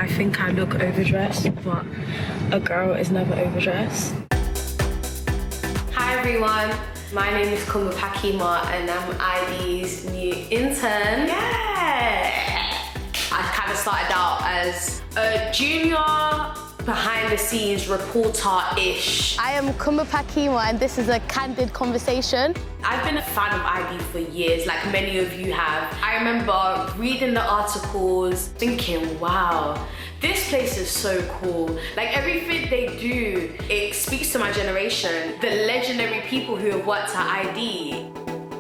I think I look overdressed, but a girl is never overdressed. Hi everyone, my name is Kumba Kpakima and I'm ID's new intern. Yeah! I kind of started out as a junior behind the scenes reporter-ish. I am Kumba Kpakima and this is a candid conversation. I've been a fan of ID for years, like many of you have. I remember reading the articles, thinking, wow, this place is so cool. Like everything they do, it speaks to my generation. The legendary people who have worked at ID.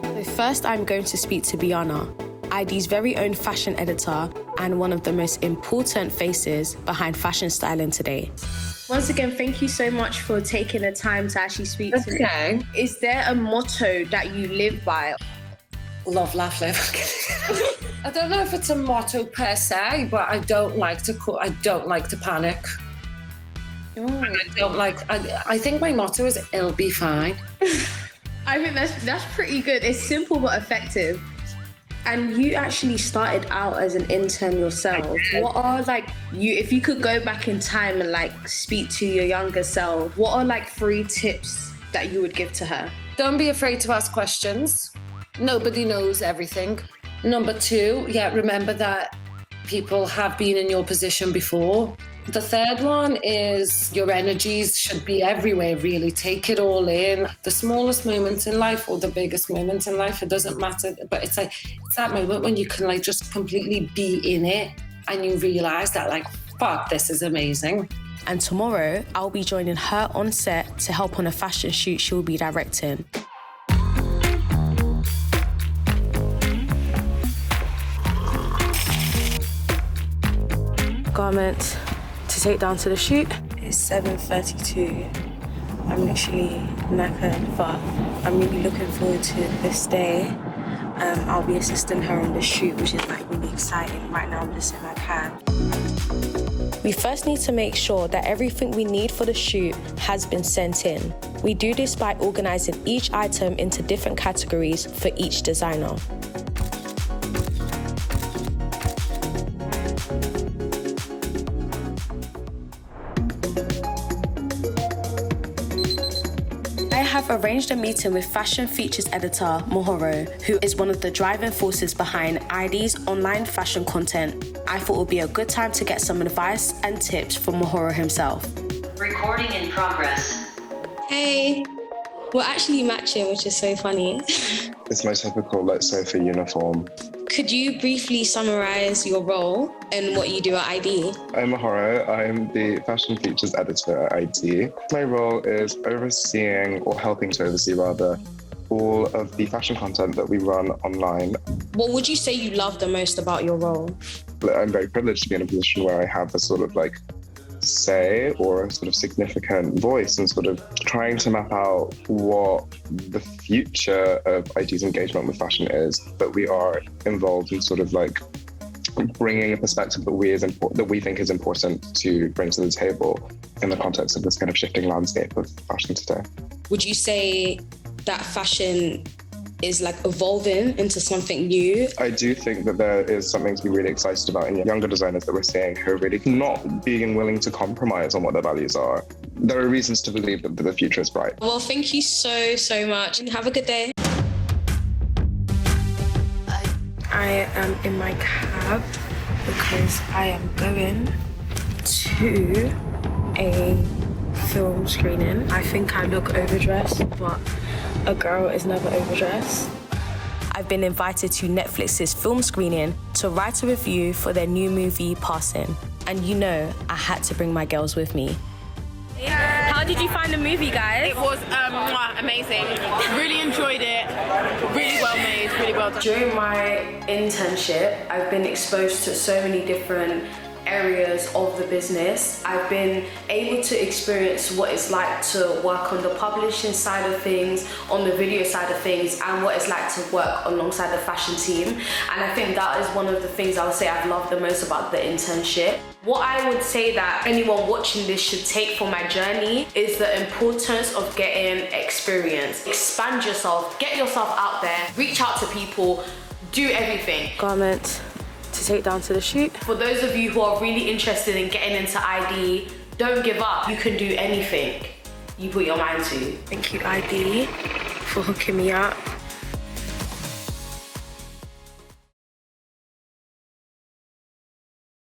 So first I'm going to speak to Biana, ID's very own fashion editor and one of the most important faces behind fashion styling today. Once again, thank you so much for taking the time to actually speak to me. Is there a motto that you live by? Love, laugh, live. I don't know if it's a motto per se, but I don't like to panic. Oh. I think my motto is it'll be fine. I think that's pretty good. It's simple but effective. And you actually started out as an intern yourself. What are if you could go back in time and speak to your younger self, what are 3 tips that you would give to her? Don't be afraid to ask questions. Nobody knows everything. Number 2, remember that people have been in your position before. The 3rd one is your energies should be everywhere, really. Take it all in. The smallest moments in life or the biggest moments in life, it doesn't matter. But it's that moment when you can just completely be in it and you realise that fuck, this is amazing. And tomorrow, I'll be joining her on set to help on a fashion shoot she'll be directing. Garment to take down to the shoot. It's 7:32. I'm literally knackered, but I'm really looking forward to this day. I'll be assisting her on the shoot, which is really exciting. Right now I'm just in my pad. We first need to make sure that everything we need for the shoot has been sent in. We do this by organising each item into different categories for each designer. I have arranged a meeting with fashion features editor Mohoro, who is one of the driving forces behind ID's online fashion content. I thought it would be a good time to get some advice and tips from Mohoro himself. Recording in progress. Hey, we're actually matching, which is so funny. It's my typical sofa uniform. Could you briefly summarize your role and what you do at ID? I'm Mahara. I'm the fashion features editor at ID. My role is overseeing, or helping to oversee rather, all of the fashion content that we run online. What would you say you love the most about your role? I'm very privileged to be in a position where I have a sort of say or a sort of significant voice and sort of trying to map out what the future of ID's engagement with fashion is, but we are involved in sort of bringing a perspective that we think is important to bring to the table in the context of this kind of shifting landscape of fashion today. Would you say that fashion is evolving into something new? I do think that there is something to be really excited about in younger designers that we're seeing who are really not being willing to compromise on what their values are. There are reasons to believe that the future is bright. Well, thank you so much and have a good day. I am in my cab because I am going to a film screening. I think I look overdressed, but a girl is never overdressed. I've been invited to Netflix's film screening to write a review for their new movie, Passing. And I had to bring my girls with me. How did you find the movie, guys? It was amazing. Really enjoyed it. Really well made, really well done. During my internship, I've been exposed to so many different areas of the business. I've been able to experience what it's like to work on the publishing side of things, on the video side of things, and what it's like to work alongside the fashion team. And I think that is one of the things I would say I've loved the most about the internship. What I would say that anyone watching this should take from my journey is the importance of getting experience. Expand yourself, get yourself out there, reach out to people, do everything. Garment to take down to the shoot. For those of you who are really interested in getting into ID, don't give up. You can do anything you put your mind to. Thank you, ID, for hooking me up.